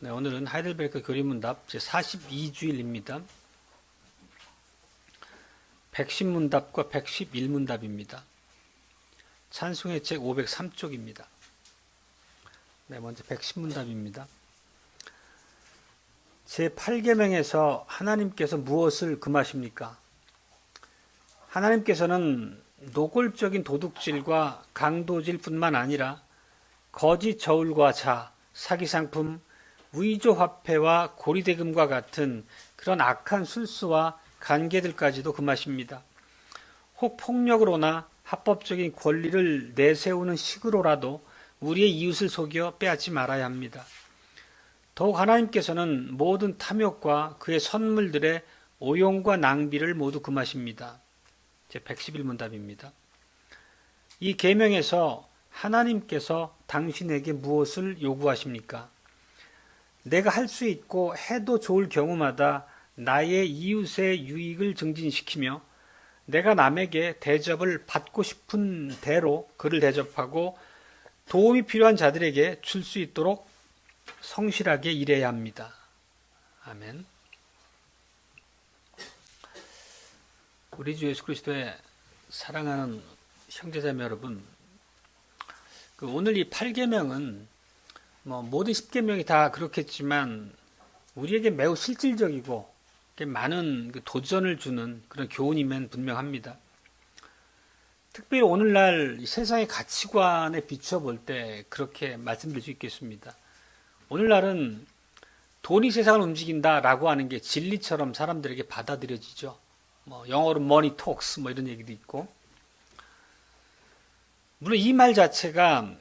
네, 오늘은 하이델베르크 교리문답 제42주일입니다. 110문답과 111문답입니다. 찬송의 책 503쪽입니다. 네, 먼저 110문답입니다. 제8계명에서 하나님께서 무엇을 금하십니까? 하나님께서는 노골적인 도둑질과 강도질 뿐만 아니라 거짓 저울과 자, 사기상품, 위조화폐와 고리대금과 같은 그런 악한 술수와 관계들까지도 금하십니다. 혹 폭력으로나 합법적인 권리를 내세우는 식으로라도 우리의 이웃을 속여 빼앗지 말아야 합니다. 더욱 하나님께서는 모든 탐욕과 그의 선물들의 오용과 낭비를 모두 금하십니다. 제 111문답입니다. 이 계명에서 하나님께서 당신에게 무엇을 요구하십니까? 내가 할 수 있고 해도 좋을 경우마다 나의 이웃의 유익을 증진시키며 내가 남에게 대접을 받고 싶은 대로 그를 대접하고 도움이 필요한 자들에게 줄 수 있도록 성실하게 일해야 합니다. 아멘. 우리 주 예수 그리스도의 사랑하는 형제자매 여러분, 오늘 이 8계명은 모든 10계명이 다 그렇겠지만 우리에게 매우 실질적이고 많은 도전을 주는 그런 교훈이면 분명합니다. 특별히 오늘날 세상의 가치관에 비춰볼 때 그렇게 말씀드릴 수 있겠습니다. 오늘날은 돈이 세상을 움직인다라고 하는 게 진리처럼 사람들에게 받아들여지죠. 영어로 money talks 이런 얘기도 있고, 물론 이 말 자체가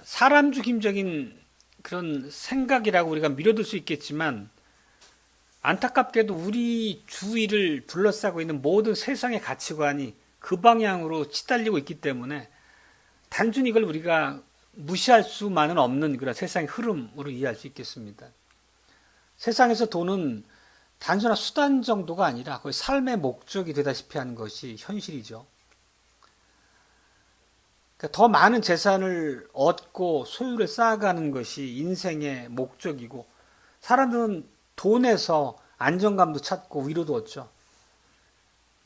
사람 중심적인 그런 생각이라고 우리가 밀어둘 수 있겠지만, 안타깝게도 우리 주위를 둘러싸고 있는 모든 세상의 가치관이 그 방향으로 치달리고 있기 때문에 단순히 이걸 우리가 무시할 수만은 없는 그런 세상의 흐름으로 이해할 수 있겠습니다. 세상에서 돈은 단순한 수단 정도가 아니라 거의 삶의 목적이 되다시피 하는 것이 현실이죠. 그러니까 더 많은 재산을 얻고 소유를 쌓아가는 것이 인생의 목적이고, 사람들은 돈에서 안정감도 찾고 위로도 얻죠.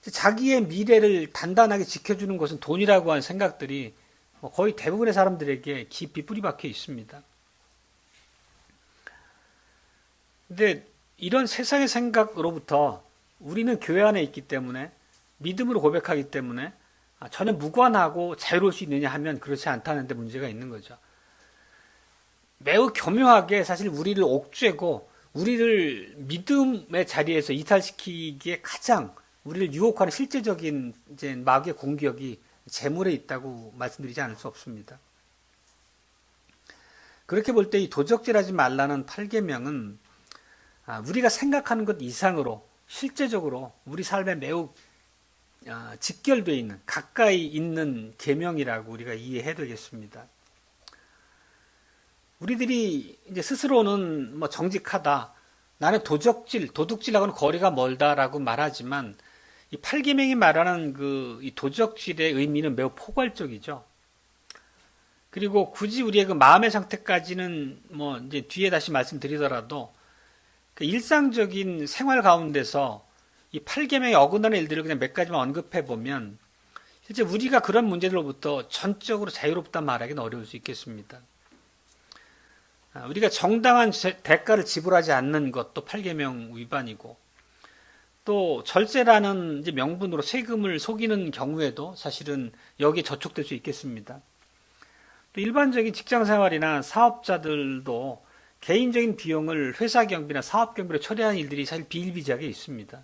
자기의 미래를 단단하게 지켜주는 것은 돈이라고 하는 생각들이 거의 대부분의 사람들에게 깊이 뿌리박혀 있습니다. 근데 이런 세상의 생각으로부터 우리는 교회 안에 있기 때문에, 믿음으로 고백하기 때문에 전혀 무관하고 자유로울 수 있느냐 하면 그렇지 않다는 데 문제가 있는 거죠. 매우 교묘하게 사실 우리를 옥죄고 우리를 믿음의 자리에서 이탈시키기에 가장 우리를 유혹하는 실제적인 이제 마귀의 공격이 재물에 있다고 말씀드리지 않을 수 없습니다. 그렇게 볼 때 이 도적질하지 말라는 8계명은 우리가 생각하는 것 이상으로 실제적으로 우리 삶에 매우 직결되어 있는, 가까이 있는 계명이라고 우리가 이해해야 되겠습니다. 우리들이 이제 스스로는 정직하다, 나는 도둑질하고는 거리가 멀다라고 말하지만, 이 8계명이 말하는 이 도적질의 의미는 매우 포괄적이죠. 그리고 굳이 우리의 그 마음의 상태까지는 이제 뒤에 다시 말씀드리더라도, 그 일상적인 생활 가운데서 이 8계명에 어긋나는 일들을 그냥 몇 가지만 언급해 보면, 실제 우리가 그런 문제들로부터 전적으로 자유롭다 말하기는 어려울 수 있겠습니다. 우리가 정당한 대가를 지불하지 않는 것도 8계명 위반이고, 또 절세라는 이제 명분으로 세금을 속이는 경우에도 사실은 여기에 저촉될 수 있겠습니다. 또 일반적인 직장생활이나 사업자들도 개인적인 비용을 회사 경비나 사업 경비로 처리하는 일들이 사실 비일비재하게 있습니다.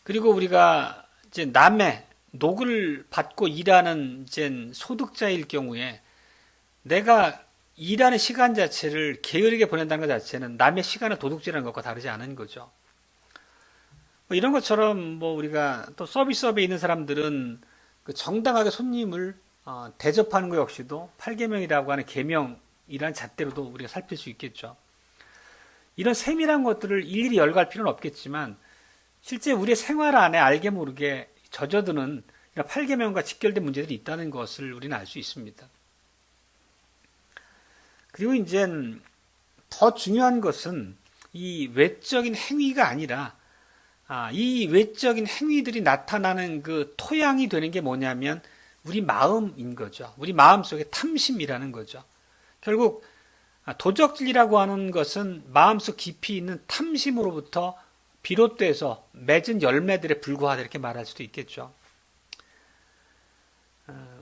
그리고 우리가 이제 남의 노를 받고 일하는 이제 소득자일 경우에 내가 일하는 시간 자체를 게으르게 보낸다는 것 자체는 남의 시간을 도둑질하는 것과 다르지 않은 거죠. 이런 것처럼 우리가 또 서비스업에 있는 사람들은 정당하게 손님을 대접하는 것 역시도 8계명이라고 하는 계명이라는 잣대로도 우리가 살필 수 있겠죠. 이런 세밀한 것들을 일일이 열거할 필요는 없겠지만, 실제 우리의 생활 안에 알게 모르게 젖어드는 이런 8계명과 직결된 문제들이 있다는 것을 우리는 알 수 있습니다. 그리고 이제 더 중요한 것은 이 외적인 행위가 아니라 이 외적인 행위들이 나타나는 그 토양이 되는 게 뭐냐면 우리 마음인 거죠. 우리 마음 속에 탐심이라는 거죠. 결국 도적질이라고 하는 것은 마음속 깊이 있는 탐심으로부터 비롯돼서 맺은 열매들에 불과하다 이렇게 말할 수도 있겠죠.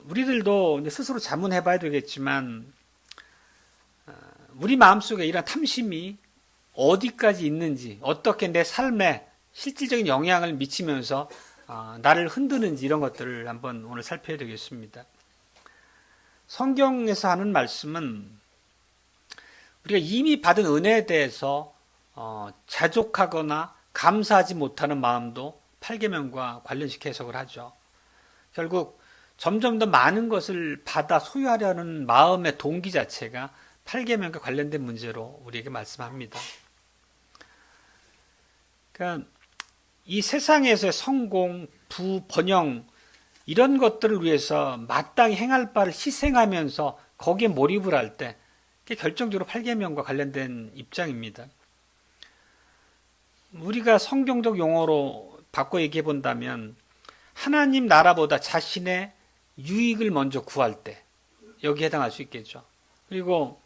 우리들도 이제 스스로 자문해 봐야 되겠지만 우리 마음속에 이런 탐심이 어디까지 있는지, 어떻게 내 삶에 실질적인 영향을 미치면서 나를 흔드는지 이런 것들을 한번 오늘 살펴야 되겠습니다. 성경에서 하는 말씀은 우리가 이미 받은 은혜에 대해서 자족하거나 감사하지 못하는 마음도 8계명과 관련시켜 해석을 하죠. 결국 점점 더 많은 것을 받아 소유하려는 마음의 동기 자체가 8계명과 관련된 문제로 우리에게 말씀합니다. 그러니까 이 세상에서의 성공, 부, 번영 이런 것들을 위해서 마땅히 행할 바를 희생하면서 거기에 몰입을 할 때 그게 결정적으로 8계명과 관련된 입장입니다. 우리가 성경적 용어로 바꿔 얘기해 본다면 하나님 나라보다 자신의 유익을 먼저 구할 때 여기에 해당할 수 있겠죠. 그리고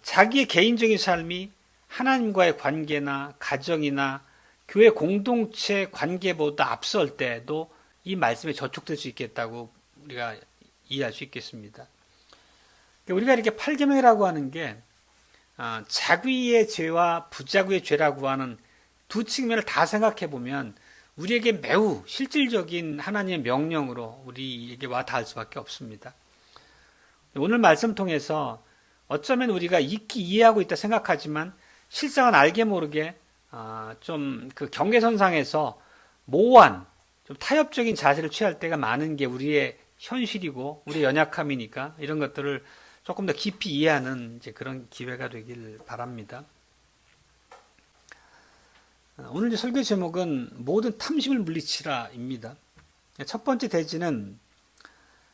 자기의 개인적인 삶이 하나님과의 관계나 가정이나 교회 공동체 관계보다 앞설 때도 이 말씀에 저촉될 수 있겠다고 우리가 이해할 수 있겠습니다. 우리가 이렇게 8계명이라고 하는 게 자귀의 죄와 부자귀의 죄라고 하는 두 측면을 다 생각해 보면 우리에게 매우 실질적인 하나님의 명령으로 우리에게 와 닿을 수밖에 없습니다. 오늘 말씀 통해서 어쩌면 우리가 익히 이해하고 있다 생각하지만 실상은 알게 모르게 좀 그 경계선상에서 모호한 좀 타협적인 자세를 취할 때가 많은 게 우리의 현실이고 우리의 연약함이니까 이런 것들을 조금 더 깊이 이해하는 이제 그런 기회가 되길 바랍니다. 오늘 이제 설교 제목은 모든 탐심을 물리치라입니다. 첫 번째 대지는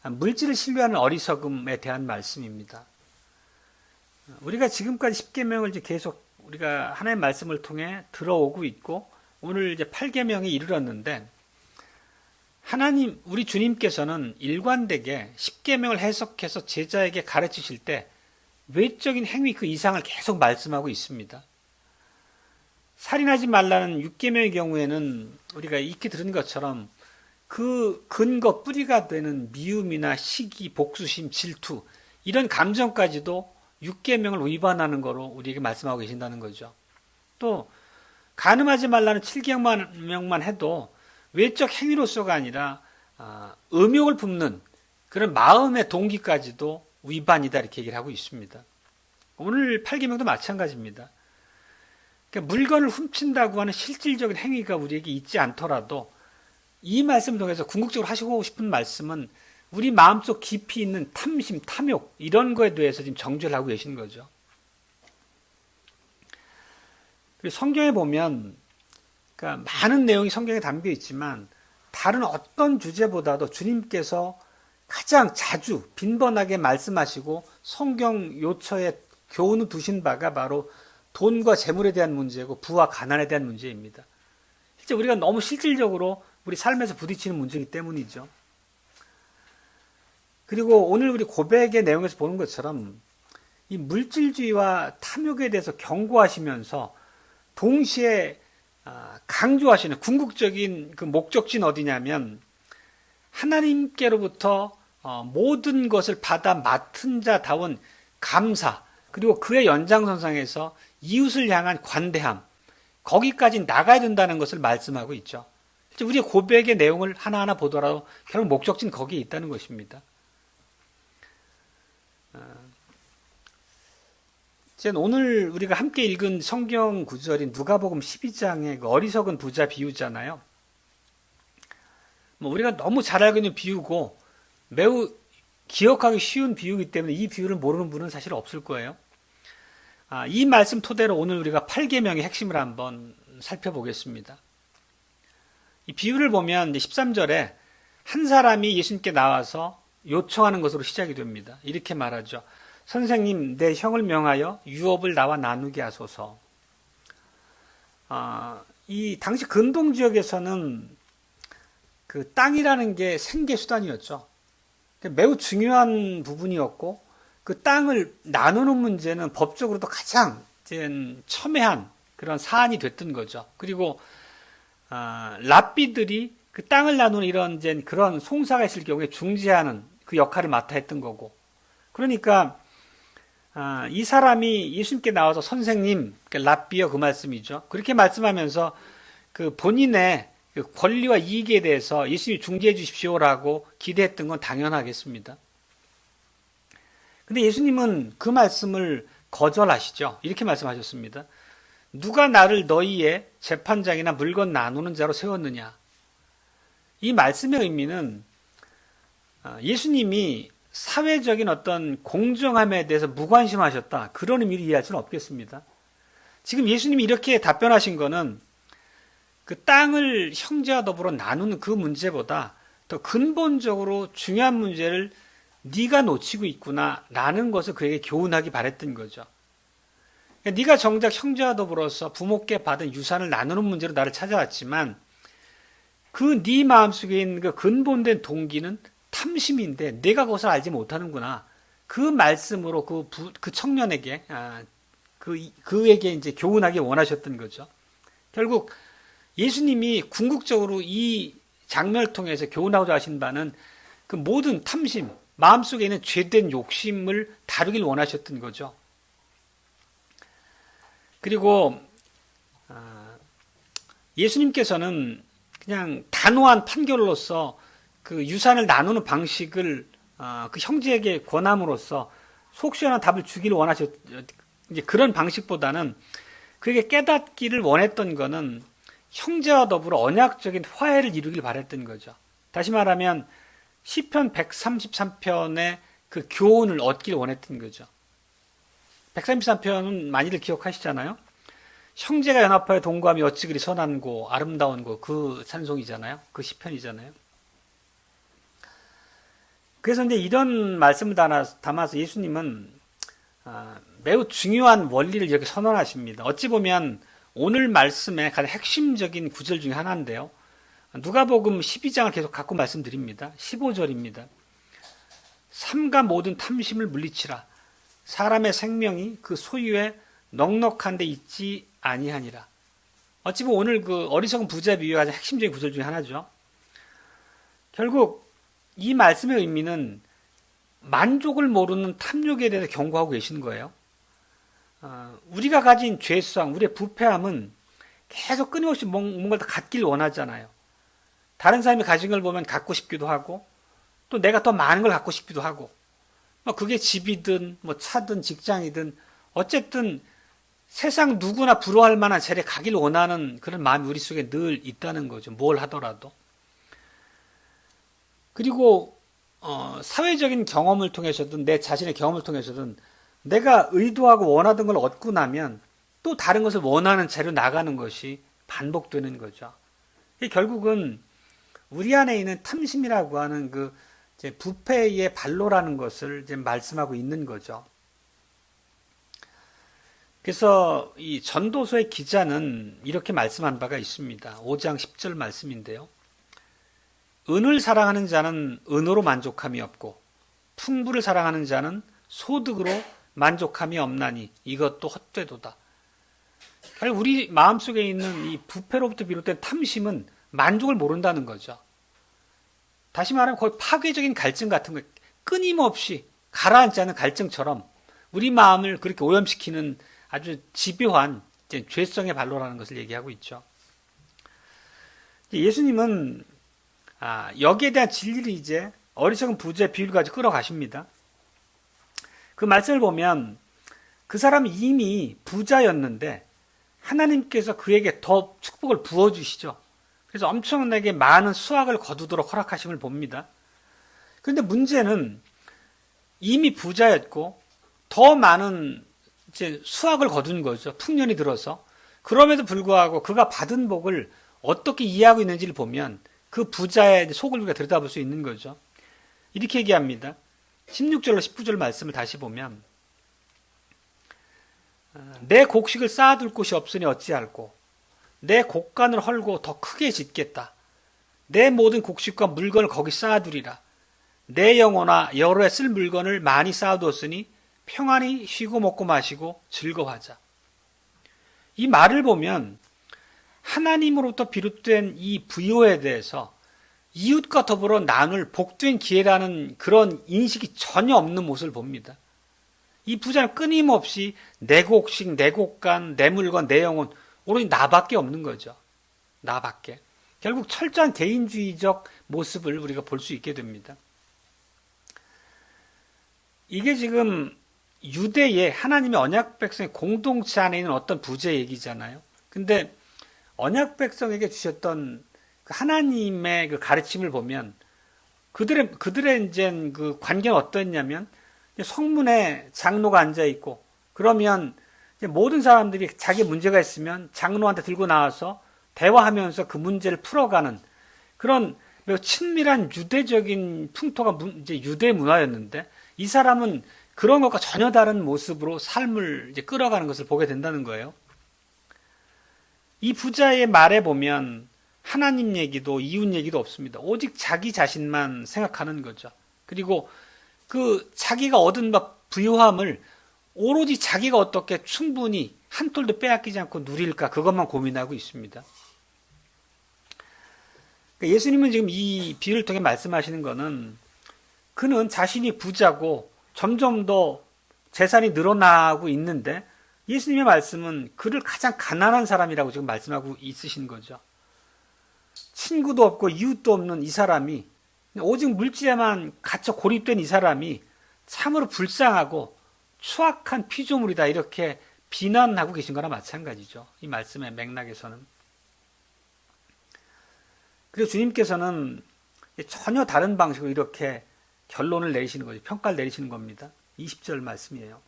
물질을 신뢰하는 어리석음에 대한 말씀입니다. 우리가 지금까지 10계명을 이제 계속 우리가 하나님의 말씀을 통해 들어오고 있고 오늘 이제 8계명에 이르렀는데 하나님 우리 주님께서는 일관되게 10계명을 해석해서 제자에게 가르치실 때 외적인 행위 그 이상을 계속 말씀하고 있습니다. 살인하지 말라는 6계명의 경우에는 우리가 익히 들은 것처럼 그 근거 뿌리가 되는 미움이나 시기, 복수심, 질투 이런 감정까지도 6계명을 위반하는 거로 우리에게 말씀하고 계신다는 거죠. 또 간음하지 말라는 7계명만 해도 외적 행위로서가 아니라 음욕을 품는 그런 마음의 동기까지도 위반이다 이렇게 얘기를 하고 있습니다. 오늘 8계명도 마찬가지입니다. 그러니까 물건을 훔친다고 하는 실질적인 행위가 우리에게 있지 않더라도 이 말씀을 통해서 궁극적으로 하시고 싶은 말씀은 우리 마음속 깊이 있는 탐심, 탐욕 이런 거에 대해서 지금 정죄를 하고 계신 거죠. 그리고 성경에 보면 그러니까 많은 내용이 성경에 담겨 있지만 다른 어떤 주제보다도 주님께서 가장 자주 빈번하게 말씀하시고 성경 요처에 교훈을 두신 바가 바로 돈과 재물에 대한 문제고 부와 가난에 대한 문제입니다. 실제 우리가 너무 실질적으로 우리 삶에서 부딪히는 문제이기 때문이죠. 그리고 오늘 우리 고백의 내용에서 보는 것처럼 이 물질주의와 탐욕에 대해서 경고하시면서 동시에 강조하시는 궁극적인 그 목적지는 어디냐면 하나님께로부터 모든 것을 받아 맡은 자다운 감사 그리고 그의 연장선상에서 이웃을 향한 관대함 거기까지 나가야 된다는 것을 말씀하고 있죠. 우리의 고백의 내용을 하나하나 보더라도 결국 목적지는 거기에 있다는 것입니다. 오늘 우리가 함께 읽은 성경 구절인 누가복음 12장의 그 어리석은 부자 비유잖아요. 우리가 너무 잘 알고 있는 비유고 매우 기억하기 쉬운 비유이기 때문에 이 비유를 모르는 분은 사실 없을 거예요. 이 말씀 토대로 오늘 우리가 8계명의 핵심을 한번 살펴보겠습니다. 이 비유를 보면 13절에 한 사람이 예수님께 나와서 요청하는 것으로 시작이 됩니다. 이렇게 말하죠. 선생님, 내 형을 명하여 유업을 나와 나누게 하소서. 이 당시 근동 지역에서는 그 땅이라는 게 생계 수단이었죠. 매우 중요한 부분이었고, 그 땅을 나누는 문제는 법적으로도 가장 첨예한 그런 사안이 됐던 거죠. 그리고 랍비들이 그 땅을 나누는 이런 그런 송사가 있을 경우에 중재하는 그 역할을 맡아 했던 거고. 그러니까 이 사람이 예수님께 나와서 선생님, 랍비여 그 말씀이죠. 그렇게 말씀하면서 그 본인의 그 권리와 이익에 대해서 예수님이 중재해 주십시오라고 기대했던 건 당연하겠습니다. 근데 예수님은 그 말씀을 거절하시죠. 이렇게 말씀하셨습니다. 누가 나를 너희의 재판장이나 물건 나누는 자로 세웠느냐? 이 말씀의 의미는 예수님이 사회적인 어떤 공정함에 대해서 무관심하셨다. 그런 의미로 이해할 수는 없겠습니다. 지금 예수님이 이렇게 답변하신 거는 그 땅을 형제와 더불어 나누는 그 문제보다 더 근본적으로 중요한 문제를 네가 놓치고 있구나라는 것을 그에게 교훈하기 바랬던 거죠. 네가 정작 형제와 더불어서 부모께 받은 유산을 나누는 문제로 나를 찾아왔지만 그 네 마음속에 있는 그 근본된 동기는 탐심인데 내가 그것을 알지 못하는구나. 그 말씀으로 그 청년에게 그에게 이제 교훈하기 원하셨던 거죠. 결국 예수님이 궁극적으로 이 장면을 통해서 교훈하고자 하신 바는 그 모든 탐심, 마음속에 있는 죄된 욕심을 다루길 원하셨던 거죠. 그리고 예수님께서는 그냥 단호한 판결로서 그 유산을 나누는 방식을 그 형제에게 권함으로써 속 시원한 답을 주기를 원하셨. 이제 그런 방식보다는 그에게 깨닫기를 원했던 거는 형제와 더불어 언약적인 화해를 이루길 바랬던 거죠. 다시 말하면 시편 133편의 그 교훈을 얻길 원했던 거죠. 133편은 많이들 기억하시잖아요. 형제가 연합하여 동거하며 어찌 그리 선한고 아름다운고 그 찬송이잖아요. 그 시편이잖아요. 그래서 이제 이런 말씀을 담아서 예수님은 매우 중요한 원리를 이렇게 선언하십니다. 어찌 보면 오늘 말씀의 가장 핵심적인 구절 중에 하나인데요. 누가복음 12장을 계속 갖고 말씀드립니다. 15절입니다. 삼가 모든 탐심을 물리치라. 사람의 생명이 그 소유에 넉넉한 데 있지 아니하니라. 어찌 보면 오늘 그 어리석은 부자 비유의 가장 핵심적인 구절 중에 하나죠. 결국 이 말씀의 의미는 만족을 모르는 탐욕에 대해서 경고하고 계시는 거예요. 우리가 가진 죄성, 우리의 부패함은 계속 끊임없이 뭔가를 더 갖길 원하잖아요. 다른 사람이 가진 걸 보면 갖고 싶기도 하고 또 내가 더 많은 걸 갖고 싶기도 하고 그게 집이든 차든 직장이든 어쨌든 세상 누구나 부러워할 만한 자리에 가길 원하는 그런 마음이 우리 속에 늘 있다는 거죠. 뭘 하더라도. 그리고 사회적인 경험을 통해서든 내 자신의 경험을 통해서든 내가 의도하고 원하던 걸 얻고 나면 또 다른 것을 원하는 자리로 나가는 것이 반복되는 거죠. 결국은 우리 안에 있는 탐심이라고 하는 그 부패의 발로라는 것을 이제 말씀하고 있는 거죠. 그래서 이 전도서의 기자는 이렇게 말씀한 바가 있습니다. 5장 10절 말씀인데요. 은을 사랑하는 자는 은으로 만족함이 없고 풍부를 사랑하는 자는 소득으로 만족함이 없나니 이것도 헛되도다. 결국 우리 마음속에 있는 이 부패로부터 비롯된 탐심은 만족을 모른다는 거죠. 다시 말하면 거의 파괴적인 갈증 같은 거 끊임없이 가라앉지 않는 갈증처럼 우리 마음을 그렇게 오염시키는 아주 집요한 죄성의 발로라는 것을 얘기하고 있죠. 예수님은 여기에 대한 진리를 이제 어리석은 부자의 비유를 가지고 끌어가십니다. 그 말씀을 보면 그 사람은 이미 부자였는데 하나님께서 그에게 더 축복을 부어주시죠. 그래서 엄청나게 많은 수확을 거두도록 허락하심을 봅니다. 그런데 문제는 이미 부자였고 더 많은 이제 수확을 거둔 거죠. 풍년이 들어서. 그럼에도 불구하고 그가 받은 복을 어떻게 이해하고 있는지를 보면 그 부자의 속을 우리가 들여다볼 수 있는 거죠. 이렇게 얘기합니다. 16절로 19절 말씀을 다시 보면 내 곡식을 쌓아둘 곳이 없으니 어찌할꼬. 내 곡간을 헐고 더 크게 짓겠다. 내 모든 곡식과 물건을 거기 쌓아두리라. 내 영혼아 여러 해 쓸 물건을 많이 쌓아두었으니 평안히 쉬고 먹고 마시고 즐거워하자. 이 말을 보면 하나님으로부터 비롯된 이 부요에 대해서 이웃과 더불어 나눌 복된 기회라는 그런 인식이 전혀 없는 모습을 봅니다. 이 부자는 끊임없이 내 곡식, 내 곡간, 내 물건, 내 영혼, 오로지 나밖에 없는 거죠. 나밖에. 결국 철저한 개인주의적 모습을 우리가 볼 수 있게 됩니다. 이게 지금 유대의 하나님의 언약 백성의 공동체 안에 있는 어떤 부재 얘기잖아요. 근데 언약 백성에게 주셨던 그 하나님의 그 가르침을 보면 그들의 이제 그 관계는 어떠했냐면 성문에 장로가 앉아 있고 그러면 모든 사람들이 자기 문제가 있으면 장로한테 들고 나와서 대화하면서 그 문제를 풀어가는 그런 매우 친밀한 유대적인 풍토가 이제 유대 문화였는데 이 사람은 그런 것과 전혀 다른 모습으로 삶을 이제 끌어가는 것을 보게 된다는 거예요. 이 부자의 말에 보면 하나님 얘기도 이웃 얘기도 없습니다. 오직 자기 자신만 생각하는 거죠. 그리고 그 자기가 얻은 부유함을 오로지 자기가 어떻게 충분히 한 톨도 빼앗기지 않고 누릴까 그것만 고민하고 있습니다. 예수님은 지금 이 비유를 통해 말씀하시는 것은 그는 자신이 부자고 점점 더 재산이 늘어나고 있는데 예수님의 말씀은 그를 가장 가난한 사람이라고 지금 말씀하고 있으신 거죠. 친구도 없고 이웃도 없는 이 사람이 오직 물질에만 갇혀 고립된 이 사람이 참으로 불쌍하고 추악한 피조물이다 이렇게 비난하고 계신 거나 마찬가지죠. 이 말씀의 맥락에서는. 그리고 주님께서는 전혀 다른 방식으로 이렇게 결론을 내리시는 거죠. 평가를 내리시는 겁니다. 20절 말씀이에요.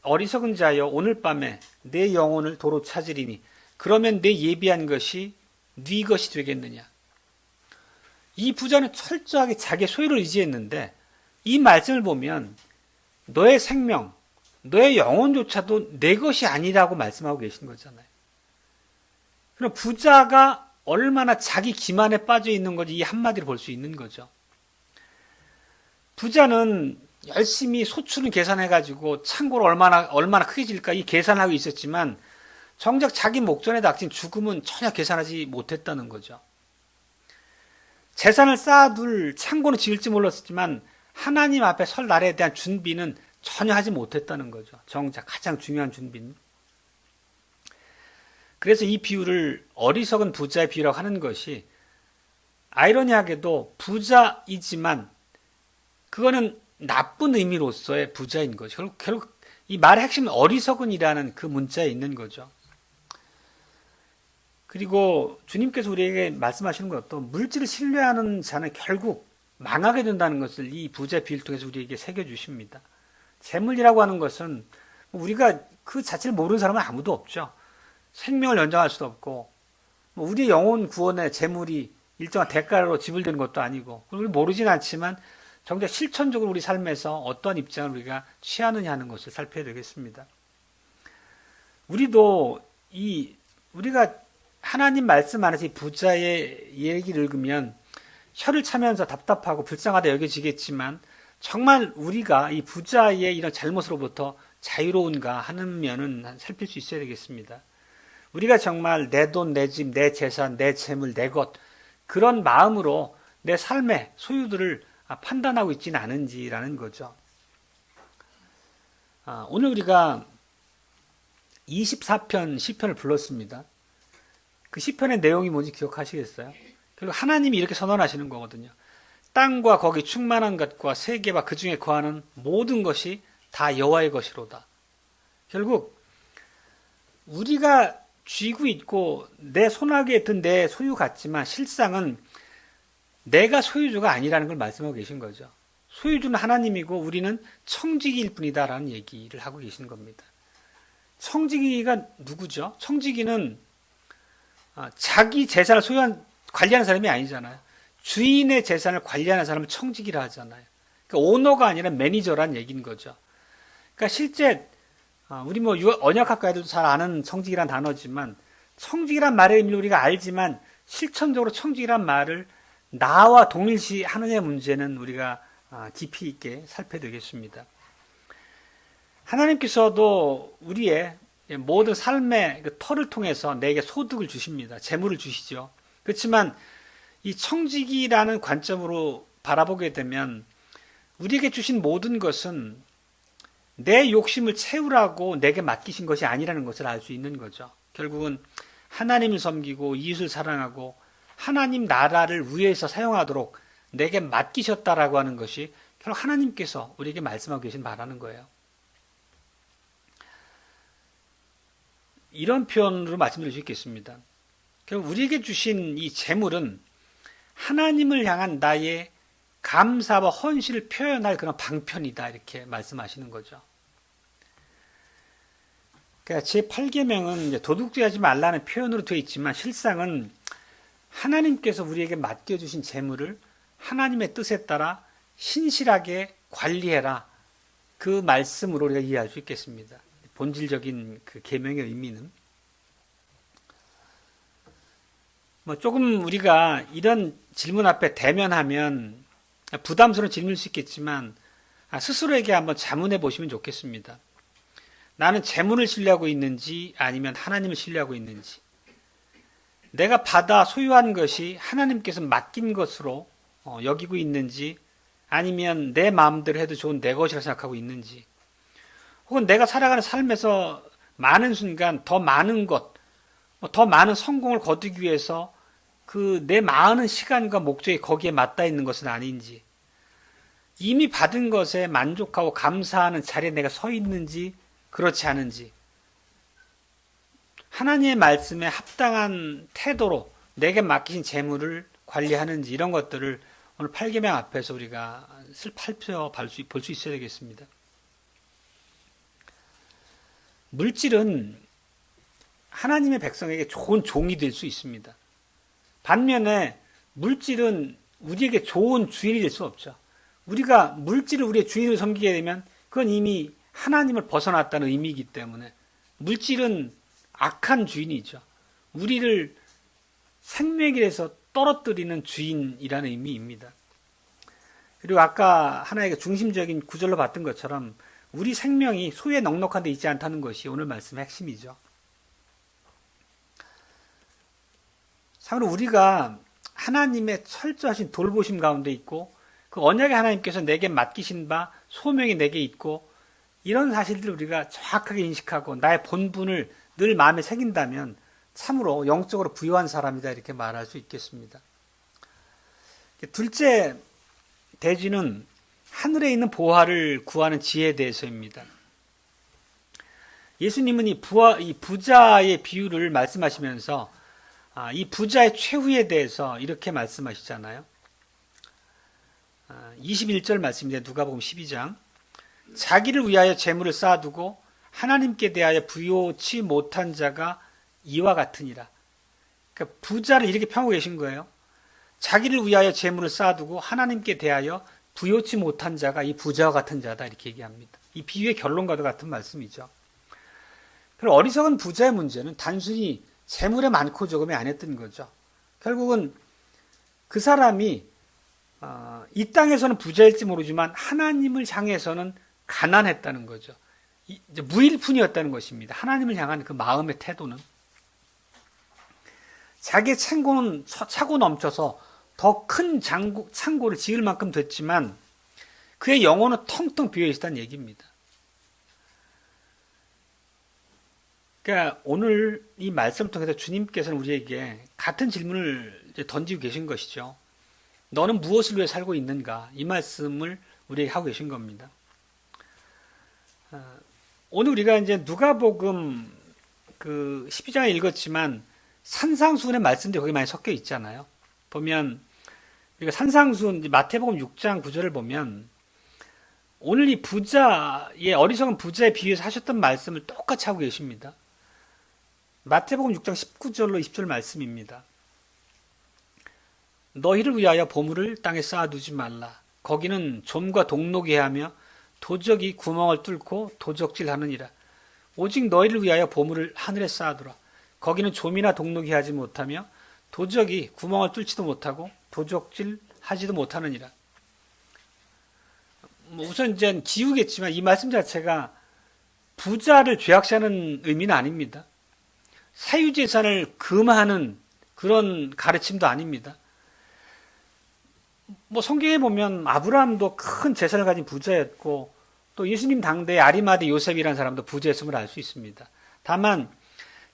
어리석은 자여 오늘 밤에 내 영혼을 도로 찾으리니 그러면 내 예비한 것이 네 것이 되겠느냐. 이 부자는 철저하게 자기의 소유를 의지했는데 이 말씀을 보면 너의 생명, 너의 영혼조차도 내 것이 아니라고 말씀하고 계신 거잖아요. 그럼 부자가 얼마나 자기 기만에 빠져 있는 건지 이 한마디로 볼 수 있는 거죠. 부자는 열심히 소출을 계산해가지고 창고를 얼마나 크게 질까 이 계산하고 있었지만 정작 자기 목전에 닥친 죽음은 전혀 계산하지 못했다는 거죠. 재산을 쌓아둘 창고는 지을지 몰랐지만 하나님 앞에 설 날에 대한 준비는 전혀 하지 못했다는 거죠. 정작 가장 중요한 준비는. 그래서 이 비유를 어리석은 부자의 비유라고 하는 것이 아이러니하게도 부자이지만 그거는 나쁜 의미로서의 부자인 거죠. 결국 이 말의 핵심은 어리석은이라는 그 문자에 있는 거죠. 그리고 주님께서 우리에게 말씀하시는 것도 물질을 신뢰하는 자는 결국 망하게 된다는 것을 이 부자의 비유를 통해서 우리에게 새겨주십니다. 재물이라고 하는 것은 우리가 그 자체를 모르는 사람은 아무도 없죠. 생명을 연장할 수도 없고 우리의 영혼 구원에 재물이 일정한 대가로 지불되는 것도 아니고 우리 모르진 않지만 정작 실천적으로 우리 삶에서 어떠한 입장을 우리가 취하느냐 하는 것을 살펴야 되겠습니다. 우리도 우리가 하나님 말씀 안에서 이 부자의 얘기를 읽으면 혀를 차면서 답답하고 불쌍하다 여겨지겠지만 정말 우리가 이 부자의 이런 잘못으로부터 자유로운가 하는 면은 살필 수 있어야 되겠습니다. 우리가 정말 내 돈, 내 집, 내 재산, 내 재물, 내 것 그런 마음으로 내 삶의 소유들을 판단하고 있지는 않은지라는 거죠. 오늘 우리가 24편 시편을 불렀습니다. 그 시편의 내용이 뭔지 기억하시겠어요? 결국 하나님이 이렇게 선언하시는 거거든요. 땅과 거기 충만한 것과 세계와 그 중에 거하는 모든 것이 다 여호와의 것이로다. 결국 우리가 쥐고 있고 내 손아귀에 든 내 소유 같지만 실상은 내가 소유주가 아니라는 걸 말씀하고 계신 거죠. 소유주는 하나님이고 우리는 청지기일 뿐이다라는 얘기를 하고 계신 겁니다. 청지기가 누구죠? 청지기는 자기 재산을 관리하는 사람이 아니잖아요. 주인의 재산을 관리하는 사람을 청지기라 하잖아요. 그러니까 오너가 아니라 매니저란 얘기인 거죠. 그러니까 실제 우리 뭐 언역학과에도 잘 아는 청직이란 단어지만 청직이란 말의 의미를 우리가 알지만 실천적으로 청직이란 말을 나와 동일시하느냐의 문제는 우리가 깊이 있게 살펴야 되겠습니다. 하나님께서도 우리의 모든 삶의 그 터를 통해서 내게 소득을 주십니다. 재물을 주시죠. 그렇지만 이 청직이라는 관점으로 바라보게 되면 우리에게 주신 모든 것은 내 욕심을 채우라고 내게 맡기신 것이 아니라는 것을 알 수 있는 거죠. 결국은 하나님을 섬기고 이웃을 사랑하고 하나님 나라를 위해서 사용하도록 내게 맡기셨다라고 하는 것이 결국 하나님께서 우리에게 말씀하고 계신 바라는 거예요. 이런 표현으로 말씀드릴 수 있겠습니다. 결국 우리에게 주신 이 재물은 하나님을 향한 나의 감사와 헌신을 표현할 그런 방편이다 이렇게 말씀하시는 거죠. 그러니까 제8계명은 도둑질하지 말라는 표현으로 되어 있지만 실상은 하나님께서 우리에게 맡겨주신 재물을 하나님의 뜻에 따라 신실하게 관리해라 그 말씀으로 우리가 이해할 수 있겠습니다. 본질적인 그 계명의 의미는 뭐 조금 우리가 이런 질문 앞에 대면하면 부담스러운 질문일 수 있겠지만 스스로에게 한번 자문해 보시면 좋겠습니다. 나는 재물을 신뢰하고 있는지 아니면 하나님을 신뢰하고 있는지, 내가 받아 소유한 것이 하나님께서 맡긴 것으로 여기고 있는지 아니면 내 마음대로 해도 좋은 내 것이라 생각하고 있는지, 혹은 내가 살아가는 삶에서 많은 순간 더 많은 것, 더 많은 성공을 거두기 위해서 그 내 많은 시간과 목적이 거기에 맞닿아 있는 것은 아닌지, 이미 받은 것에 만족하고 감사하는 자리에 내가 서 있는지 그렇지 않은지, 하나님의 말씀에 합당한 태도로 내게 맡기신 재물을 관리하는지, 이런 것들을 오늘 8계명 앞에서 우리가 살펴볼 수 있어야 되겠습니다. 물질은 하나님의 백성에게 좋은 종이 될 수 있습니다. 반면에 물질은 우리에게 좋은 주인이 될 수 없죠. 우리가 물질을 우리의 주인으로 섬기게 되면 그건 이미 하나님을 벗어났다는 의미이기 때문에 물질은 악한 주인이죠. 우리를 생명의 길에서 떨어뜨리는 주인이라는 의미입니다. 그리고 아까 하나의 중심적인 구절로 봤던 것처럼 우리 생명이 소유에 넉넉한 데 있지 않다는 것이 오늘 말씀의 핵심이죠. 참으로 우리가 하나님의 철저하신 돌보심 가운데 있고 그 언약의 하나님께서 내게 맡기신 바 소명이 내게 있고, 이런 사실들을 우리가 정확하게 인식하고 나의 본분을 늘 마음에 새긴다면 참으로 영적으로 부유한 사람이다 이렇게 말할 수 있겠습니다. 둘째 대지는 하늘에 있는 보화를 구하는 지혜에 대해서입니다. 예수님은 이 부자의 비유를 말씀하시면서 이 부자의 최후에 대해서 이렇게 말씀하시잖아요. 21절 말씀입니다. 누가복음 12장. 자기를 위하여 재물을 쌓아두고 하나님께 대하여 부요치 못한 자가 이와 같으니라. 그러니까 부자를 이렇게 평하고 계신 거예요. 자기를 위하여 재물을 쌓아두고 하나님께 대하여 부요치 못한 자가 이 부자와 같은 자다 이렇게 얘기합니다. 이 비유의 결론과도 같은 말씀이죠. 그리고 어리석은 부자의 문제는 단순히 재물의 많고 적음이 아니었던 거죠. 결국은 그 사람이 이 땅에서는 부자일지 모르지만 하나님을 향해서는 가난했다는 거죠. 이제 무일푼이었다는 것입니다. 하나님을 향한 그 마음의 태도는 자기의 창고는 차고 넘쳐서 더 큰 창고를 지을 만큼 됐지만 그의 영혼은 텅텅 비어 있었다는 얘기입니다. 그러니까 오늘 이 말씀을 통해서 주님께서는 우리에게 같은 질문을 던지고 계신 것이죠. 너는 무엇을 위해 살고 있는가? 이 말씀을 우리에게 하고 계신 겁니다. 오늘 우리가 이제 누가복음 그 12장에 읽었지만 산상수훈의 말씀들이 거기 많이 섞여 있잖아요. 보면 우리가 산상수훈 마태복음 6장 9절을 보면 오늘 이 부자의 어리석은 부자의 비유에서 하셨던 말씀을 똑같이 하고 계십니다. 마태복음 6장 19절로 20절 말씀입니다. 너희를 위하여 보물을 땅에 쌓아두지 말라. 거기는 좀과 동록이 하며 도적이 구멍을 뚫고 도적질하느니라. 오직 너희를 위하여 보물을 하늘에 쌓아두라. 거기는 좀이나 동록이 하지 못하며 도적이 구멍을 뚫지도 못하고 도적질 하지도 못하느니라. 우선 이제 기우겠지만 이 말씀 자체가 부자를 죄악시하는 의미는 아닙니다. 사유재산을 금하는 그런 가르침도 아닙니다. 성경에 보면 아브라함도 큰 재산을 가진 부자였고 또 예수님 당대의 아리마대 요셉이라는 사람도 부자였음을 알 수 있습니다. 다만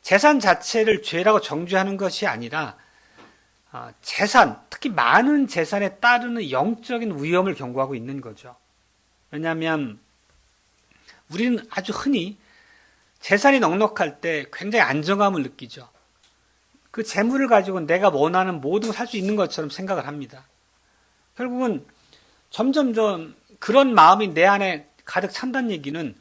재산 자체를 죄라고 정죄하는 것이 아니라 재산, 특히 많은 재산에 따르는 영적인 위험을 경고하고 있는 거죠. 왜냐하면 우리는 아주 흔히 재산이 넉넉할 때 굉장히 안정감을 느끼죠. 그 재물을 가지고 내가 원하는 모든 걸 살 수 있는 것처럼 생각을 합니다. 결국은 점점점 그런 마음이 내 안에 가득 찬다는 얘기는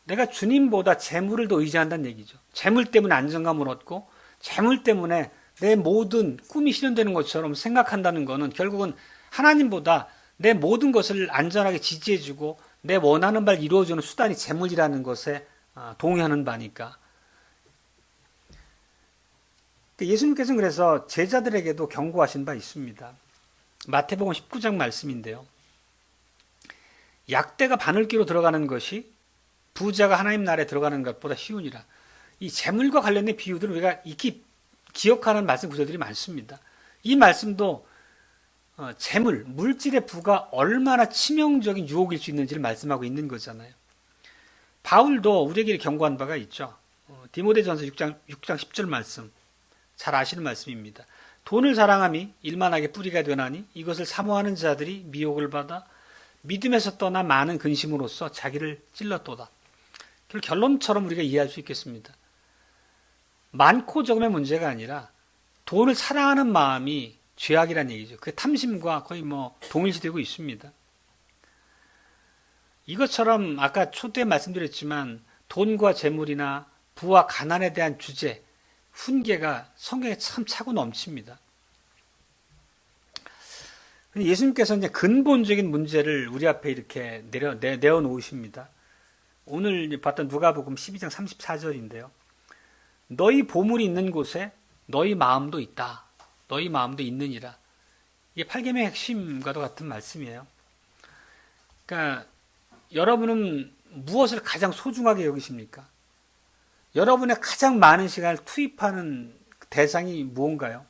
내가 주님보다 재물을 더 의지한다는 얘기죠. 재물 때문에 안정감을 얻고 재물 때문에 내 모든 꿈이 실현되는 것처럼 생각한다는 것은 결국은 하나님보다 내 모든 것을 안전하게 지지해주고 내 원하는 바를 이루어주는 수단이 재물이라는 것에 동의하는 바니까. 예수님께서는 그래서 제자들에게도 경고하신 바 있습니다. 마태복음 19장 말씀인데요. 약대가 바늘귀로 들어가는 것이 부자가 하나님 나라에 들어가는 것보다 쉬우니라. 이 재물과 관련된 비유들을 우리가 익히 기억하는 말씀 구절들이 많습니다. 이 말씀도 재물, 물질의 부가 얼마나 치명적인 유혹일 수 있는지를 말씀하고 있는 거잖아요. 바울도 우리에게 경고한 바가 있죠. 디모데전서 6장 10절 말씀, 잘 아시는 말씀입니다. 돈을 사랑함이 일만하게 뿌리가 되나니 이것을 사모하는 자들이 미혹을 받아 믿음에서 떠나 많은 근심으로써 자기를 찔렀도다. 결론처럼 우리가 이해할 수 있겠습니다. 많고 적음의 문제가 아니라 돈을 사랑하는 마음이 죄악이라는 얘기죠. 그 탐심과 거의 동일시되고 있습니다. 이것처럼 아까 초대에 말씀드렸지만 돈과 재물이나 부와 가난에 대한 주제, 훈계가 성경에 참 차고 넘칩니다. 예수님께서 이제 근본적인 문제를 우리 앞에 이렇게 내어 놓으십니다. 오늘 봤던 누가복음 12장 34절인데요. 너희 보물이 있는 곳에 너희 마음도 있다. 너희 마음도 있느니라. 이게 8계명의 핵심과도 같은 말씀이에요. 그러니까 여러분은 무엇을 가장 소중하게 여기십니까? 여러분의 가장 많은 시간을 투입하는 대상이 무언가요?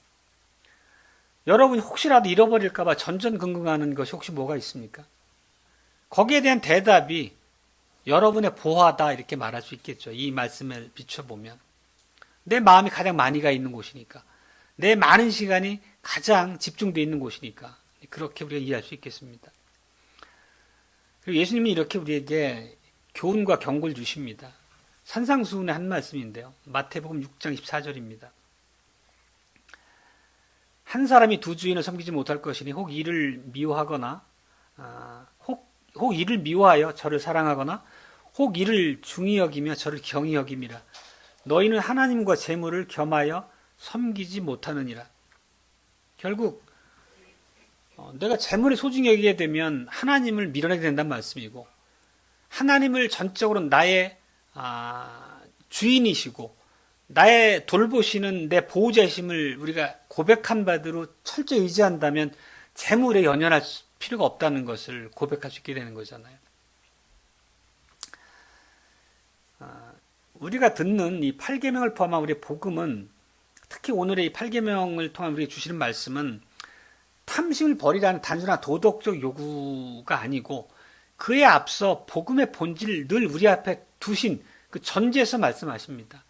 여러분이 혹시라도 잃어버릴까봐 전전긍긍하는 것이 혹시 뭐가 있습니까? 거기에 대한 대답이 여러분의 보화다 이렇게 말할 수 있겠죠. 이 말씀을 비춰보면. 내 마음이 가장 많이 가 있는 곳이니까. 내 많은 시간이 가장 집중되어 있는 곳이니까. 그렇게 우리가 이해할 수 있겠습니다. 그리고 예수님이 이렇게 우리에게 교훈과 경고를 주십니다. 산상수훈의 한 말씀인데요. 마태복음 6장 24절입니다. 한 사람이 두 주인을 섬기지 못할 것이니 혹 이를 미워하거나 혹 이를 미워하여 저를 사랑하거나 혹 이를 중히 여기며 저를 경히 여김이라. 너희는 하나님과 재물을 겸하여 섬기지 못하느니라. 결국 내가 재물을 소중히 여기게 되면 하나님을 밀어내게 된다는 말씀이고 하나님을 전적으로 나의 주인이시고 나의 돌보시는 내 보호자심을 우리가 고백한 바대로 철저히 의지한다면 재물에 연연할 필요가 없다는 것을 고백할 수 있게 되는 거잖아요. 우리가 듣는 이 8계명을 포함한 우리의 복음은 특히 오늘의 이 8계명을 통한 우리에게 주시는 말씀은 탐심을 버리라는 단순한 도덕적 요구가 아니고 그에 앞서 복음의 본질을 늘 우리 앞에 두신 그 전제에서 말씀하십니다.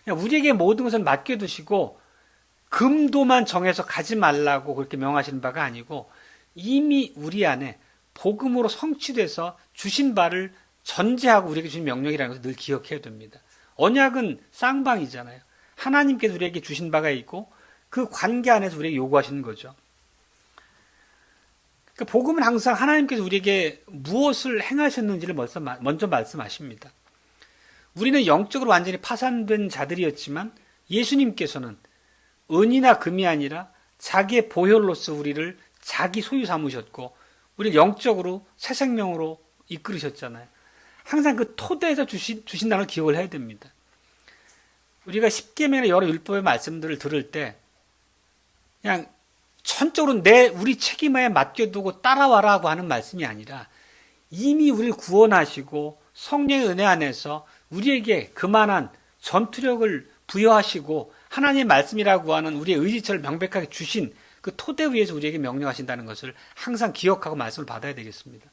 그냥 우리에게 모든 것을 맡겨두시고 금도만 정해서 가지 말라고 그렇게 명하시는 바가 아니고 이미 우리 안에 복음으로 성취돼서 주신 바를 전제하고 우리에게 주신 명령이라는 것을 늘 기억해야 됩니다. 언약은 쌍방이잖아요. 하나님께서 우리에게 주신 바가 있고 그 관계 안에서 우리에게 요구하시는 거죠. 그러니까 복음은 항상 하나님께서 우리에게 무엇을 행하셨는지를 먼저 말씀하십니다. 우리는 영적으로 완전히 파산된 자들이었지만 예수님께서는 은이나 금이 아니라 자기의 보혈로서 우리를 자기 소유 삼으셨고 우리를 영적으로 새 생명으로 이끌으셨잖아요. 항상 그 토대에서 주신다는 걸 기억을 해야 됩니다. 우리가 십계명의 여러 율법의 말씀들을 들을 때 그냥 전적으로 우리 책임에 맡겨두고 따라와라고 하는 말씀이 아니라 이미 우리를 구원하시고 성령의 은혜 안에서 우리에게 그만한 전투력을 부여하시고 하나님의 말씀이라고 하는 우리의 의지처를 명백하게 주신 그 토대 위에서 우리에게 명령하신다는 것을 항상 기억하고 말씀을 받아야 되겠습니다.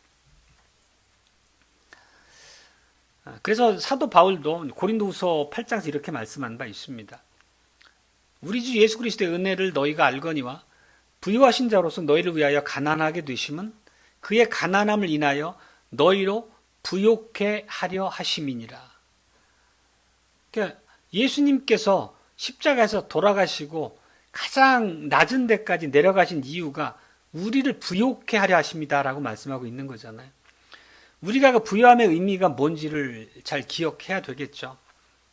그래서 사도 바울도 고린도후서 8장에서 이렇게 말씀한 바 있습니다. 우리 주 예수 그리스도의 은혜를 너희가 알거니와 부유하신 자로서 너희를 위하여 가난하게 되심은 그의 가난함을 인하여 너희로 부욕해 하려 하심이니라. 그러니까 예수님께서 십자가에서 돌아가시고 가장 낮은 데까지 내려가신 이유가 우리를 부욕해 하려 하십니다라고 말씀하고 있는 거잖아요. 우리가 그 부요함의 의미가 뭔지를 잘 기억해야 되겠죠.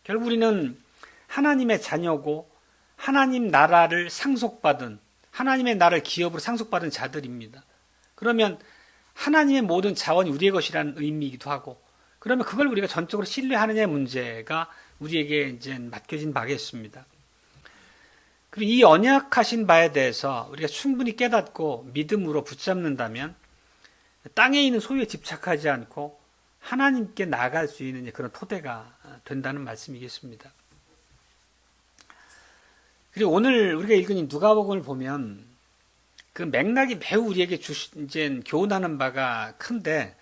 결국 우리는 하나님의 자녀고 하나님 나라를 상속받은 하나님의 나라를 기업으로 상속받은 자들입니다. 그러면 하나님의 모든 자원이 우리의 것이라는 의미이기도 하고 그러면 그걸 우리가 전적으로 신뢰하느냐의 문제가 우리에게 이제 맡겨진 바겠습니다. 그리고 이 언약하신 바에 대해서 우리가 충분히 깨닫고 믿음으로 붙잡는다면 땅에 있는 소유에 집착하지 않고 하나님께 나아갈 수 있는 그런 토대가 된다는 말씀이겠습니다. 그리고 오늘 우리가 읽은 이 누가복음을 보면 그 맥락이 매우 우리에게 이제 교훈하는 바가 큰데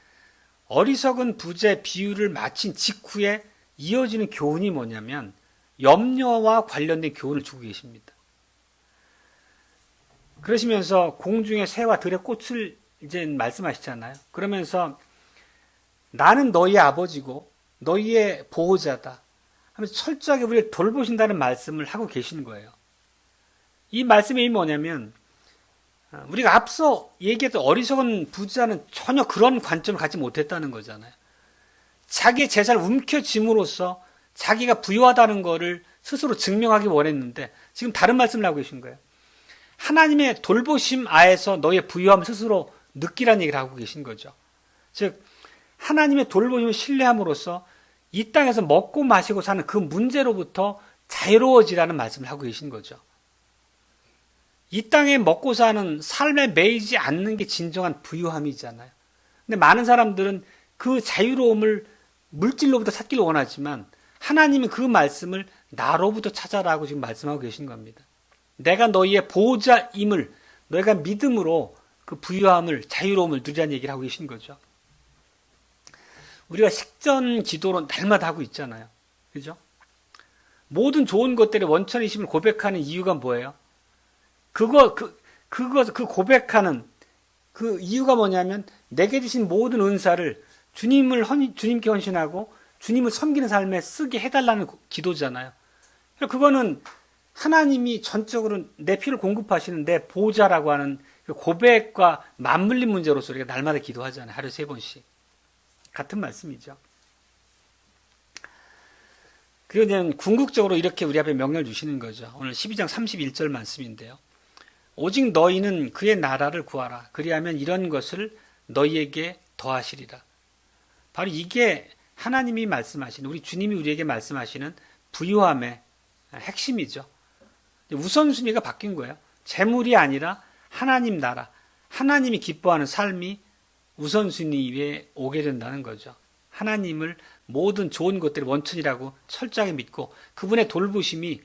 어리석은 부재 비유를 마친 직후에 이어지는 교훈이 뭐냐면 염려와 관련된 교훈을 주고 계십니다. 그러시면서 공중의 새와 들의 꽃을 이제 말씀하시잖아요. 그러면서 나는 너희의 아버지고 너희의 보호자다 하면서 철저하게 우리를 돌보신다는 말씀을 하고 계시는 거예요. 이 말씀의 의미 뭐냐면 우리가 앞서 얘기했던 어리석은 부자는 전혀 그런 관점을 갖지 못했다는 거잖아요. 자기의 재산을 움켜쥐므로써 자기가 부유하다는 것을 스스로 증명하기 원했는데 지금 다른 말씀을 하고 계신 거예요. 하나님의 돌보심 아에서 너의 부유함을 스스로 느끼라는 얘기를 하고 계신 거죠. 즉 하나님의 돌보심을 신뢰함으로써 이 땅에서 먹고 마시고 사는 그 문제로부터 자유로워지라는 말씀을 하고 계신 거죠. 이 땅에 먹고 사는 삶에 매이지 않는 게 진정한 부유함이잖아요. 근데 많은 사람들은 그 자유로움을 물질로부터 찾기를 원하지만 하나님은 그 말씀을 나로부터 찾아라고 지금 말씀하고 계신 겁니다. 내가 너희의 보호자임을 너희가 믿음으로 그 부유함을 자유로움을 누리라는 얘기를 하고 계신 거죠. 우리가 식전 기도로 날마다 하고 있잖아요. 그죠? 모든 좋은 것들의 원천이심을 고백하는 이유가 뭐예요? 그 고백하는 그 이유가 뭐냐면 내게 주신 모든 은사를 주님께 헌신하고 주님을 섬기는 삶에 쓰게 해달라는 기도잖아요. 그거는 하나님이 전적으로 내 피를 공급하시는 내 보호자라고 하는 그 고백과 맞물린 문제로서 우리가 날마다 기도하잖아요. 하루에 3번씩. 같은 말씀이죠. 그리고 이제 궁극적으로 이렇게 우리 앞에 명령을 주시는 거죠. 오늘 12장 31절 말씀인데요. 오직 너희는 그의 나라를 구하라. 그리하면 이런 것을 너희에게 더하시리라. 바로 이게 하나님이 말씀하시는, 우리 주님이 우리에게 말씀하시는 부유함의 핵심이죠. 우선순위가 바뀐 거예요. 재물이 아니라 하나님 나라, 하나님이 기뻐하는 삶이 우선순위에 오게 된다는 거죠. 하나님을 모든 좋은 것들의 원천이라고 철저하게 믿고 그분의 돌보심이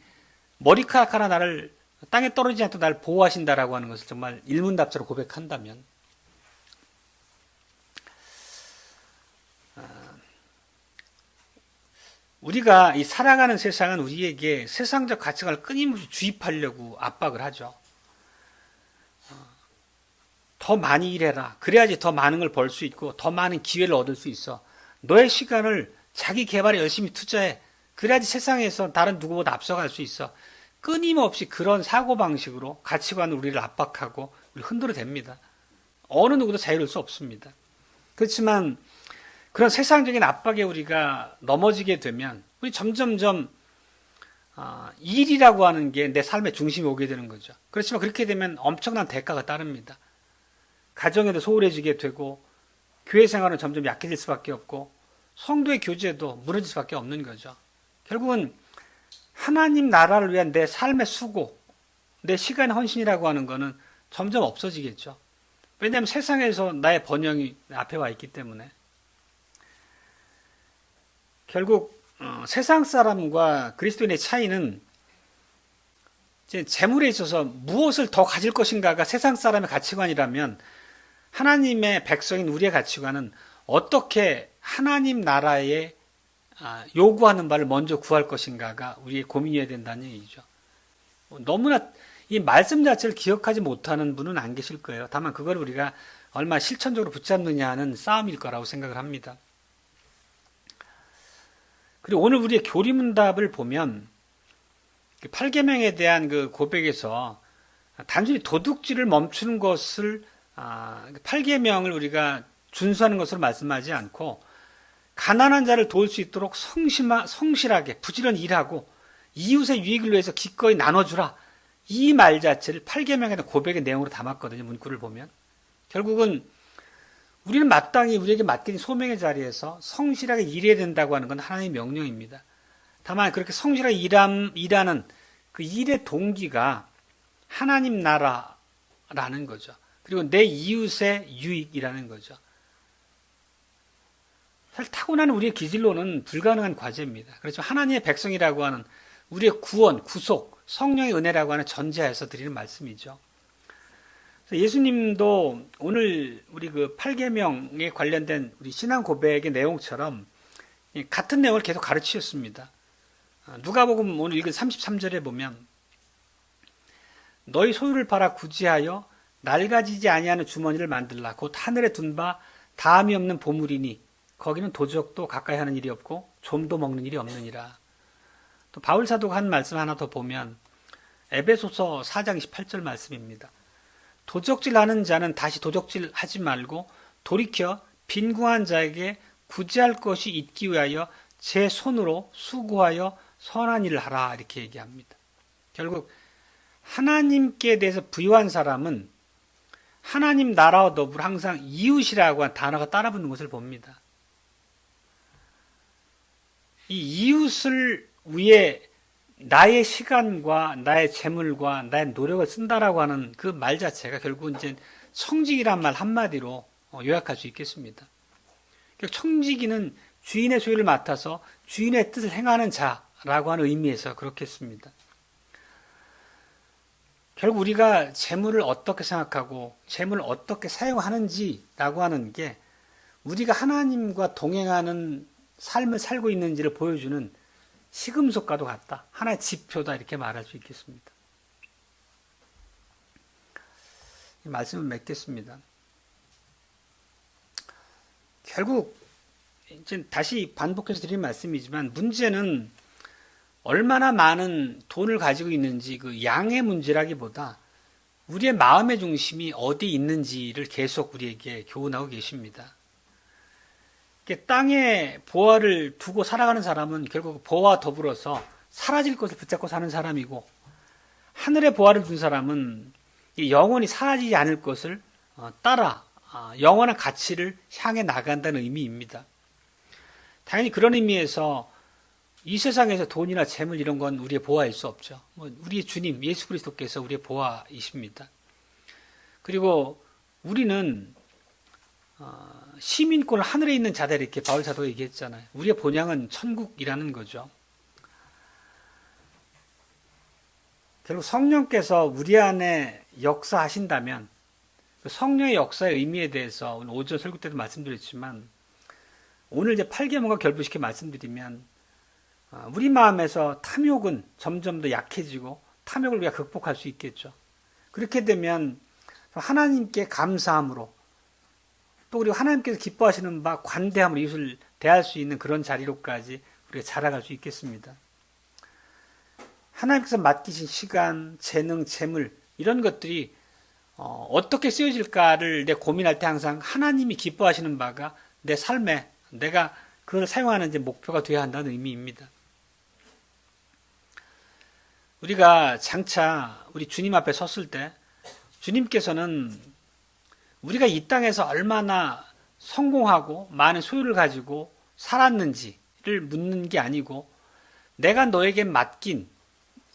머리카락 하나 나를 땅에 떨어지지 않도록 나를 보호하신다라고 하는 것을 정말 일문답자로 고백한다면 우리가 이 살아가는 세상은 우리에게 세상적 가치관을 끊임없이 주입하려고 압박을 하죠. 더 많이 일해라. 그래야지 더 많은 걸 벌 수 있고 더 많은 기회를 얻을 수 있어. 너의 시간을 자기 개발에 열심히 투자해. 그래야지 세상에서 다른 누구보다 앞서갈 수 있어. 끊임없이 그런 사고방식으로 가치관을 우리를 압박하고 우리 흔들어댑니다. 어느 누구도 자유로울 수 없습니다. 그렇지만 그런 세상적인 압박에 우리가 넘어지게 되면 우리 점점점 일이라고 하는 게 내 삶의 중심에 오게 되는 거죠. 그렇지만 그렇게 되면 엄청난 대가가 따릅니다. 가정에도 소홀해지게 되고 교회 생활은 점점 약해질 수밖에 없고 성도의 교제도 무너질 수밖에 없는 거죠. 결국은 하나님 나라를 위한 내 삶의 수고, 내 시간의 헌신이라고 하는 것은 점점 없어지겠죠. 왜냐하면 세상에서 나의 번영이 앞에 와 있기 때문에. 결국 세상 사람과 그리스도인의 차이는 이제 재물에 있어서 무엇을 더 가질 것인가가 세상 사람의 가치관이라면, 하나님의 백성인 우리의 가치관은 어떻게 하나님 나라에 요구하는 바를 먼저 구할 것인가가 우리의 고민이어야 된다는 얘기죠. 너무나 이 말씀 자체를 기억하지 못하는 분은 안 계실 거예요. 다만 그걸 우리가 얼마나 실천적으로 붙잡느냐 하는 싸움일 거라고 생각을 합니다. 그리고 오늘 우리의 교리문답을 보면 8계명에 대한 그 고백에서 단순히 도둑질을 멈추는 것을 8계명을 우리가 준수하는 것으로 말씀하지 않고, 가난한 자를 도울 수 있도록 성실하게 부지런히 일하고 이웃의 유익을 위해서 기꺼이 나눠주라, 이 말 자체를 8계명에 대한 고백의 내용으로 담았거든요. 문구를 보면 결국은 우리는 마땅히 우리에게 맡긴 소명의 자리에서 성실하게 일해야 된다고 하는 건 하나님의 명령입니다. 다만 그렇게 성실하게 일하는 그 일의 동기가 하나님 나라라는 거죠. 그리고 내 이웃의 유익이라는 거죠. 사실 타고난 우리의 기질로는 불가능한 과제입니다. 그렇지만 하나님의 백성이라고 하는 우리의 구원, 구속, 성령의 은혜라고 하는 전제하에서 드리는 말씀이죠. 예수님도 오늘 우리 그 8계명에 관련된 우리 신앙 고백의 내용처럼 같은 내용을 계속 가르치셨습니다. 누가복음 오늘 읽은 33절에 보면, 너희 소유를 팔아 구제하여 낡아지지 아니하는 주머니를 만들라. 곧 하늘에 둔 바 다함이 없는 보물이니 거기는 도적도 가까이 하는 일이 없고 좀도 먹는 일이 없느니라. 또 바울 사도가 한 말씀 하나 더 보면 에베소서 4장 28절 말씀입니다. 도적질 하는 자는 다시 도적질 하지 말고 돌이켜 빈궁한 자에게 구제할 것이 있기 위하여 제 손으로 수고하여 선한 일을 하라, 이렇게 얘기합니다. 결국 하나님께 대해서 부유한 사람은 하나님 나라와 더불어 항상 이웃이라고 한 단어가 따라붙는 것을 봅니다. 이 이웃을 위해 나의 시간과 나의 재물과 나의 노력을 쓴다라고 하는 그 말 자체가 결국은 이제 청지기란 말 한마디로 요약할 수 있겠습니다. 청지기는 주인의 소유를 맡아서 주인의 뜻을 행하는 자라고 하는 의미에서 그렇게 씁니다. 결국 우리가 재물을 어떻게 생각하고 재물을 어떻게 사용하는지라고 하는 게 우리가 하나님과 동행하는 삶을 살고 있는지를 보여주는 시금석과도 같다, 하나의 지표다, 이렇게 말할 수 있겠습니다. 이 말씀을 맺겠습니다. 결국 이제 다시 반복해서 드리는 말씀이지만, 문제는 얼마나 많은 돈을 가지고 있는지 그 양의 문제라기보다 우리의 마음의 중심이 어디 있는지를 계속 우리에게 교훈하고 계십니다. 땅에 보화를 두고 살아가는 사람은 결국 보화와 더불어서 사라질 것을 붙잡고 사는 사람이고, 하늘에 보화를 둔 사람은 영원히 사라지지 않을 것을 따라 영원한 가치를 향해 나간다는 의미입니다. 당연히 그런 의미에서 이 세상에서 돈이나 재물 이런 건 우리의 보화일 수 없죠. 우리의 주님 예수 그리스도께서 우리의 보화이십니다. 그리고 우리는 시민권을 하늘에 있는 자다, 이렇게 바울 사도가 얘기했잖아요. 우리의 본향은 천국이라는 거죠. 결국 성령께서 우리 안에 역사하신다면 그 성령의 역사의 의미에 대해서 오늘 오전 설교 때도 말씀드렸지만, 오늘 이제 8계명과 결부시켜 말씀드리면, 우리 마음에서 탐욕은 점점 더 약해지고 탐욕을 우리가 극복할 수 있겠죠. 그렇게 되면 하나님께 감사함으로, 또 그리고 하나님께서 기뻐하시는 바 관대함으로 이웃을 대할 수 있는 그런 자리로까지 우리가 자라갈 수 있겠습니다. 하나님께서 맡기신 시간, 재능, 재물 이런 것들이 어떻게 쓰여질까를 내 고민할 때 항상 하나님이 기뻐하시는 바가 내 삶에 내가 그걸 사용하는 이제 목표가 되어야 한다는 의미입니다. 우리가 장차 우리 주님 앞에 섰을 때 주님께서는 우리가 이 땅에서 얼마나 성공하고 많은 소유를 가지고 살았는지를 묻는 게 아니고 내가 너에게 맡긴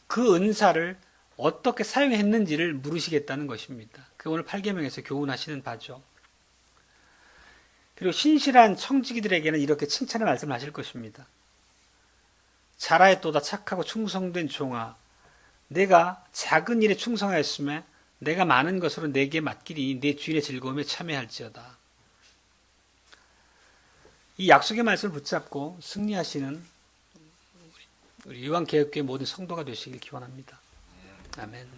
그 은사를 어떻게 사용했는지를 물으시겠다는 것입니다. 그 오늘 8계명에서 교훈하시는 바죠. 그리고 신실한 청지기들에게는 이렇게 칭찬의 말씀을 하실 것입니다. 잘하였도다 착하고 충성된 종아, 내가 작은 일에 충성하였으며 내가 많은 것으로 내게 맡기니 내 주인의 즐거움에 참여할지어다. 이 약속의 말씀을 붙잡고 승리하시는 우리 요한개혁교회 모든 성도가 되시길 기원합니다. 아멘.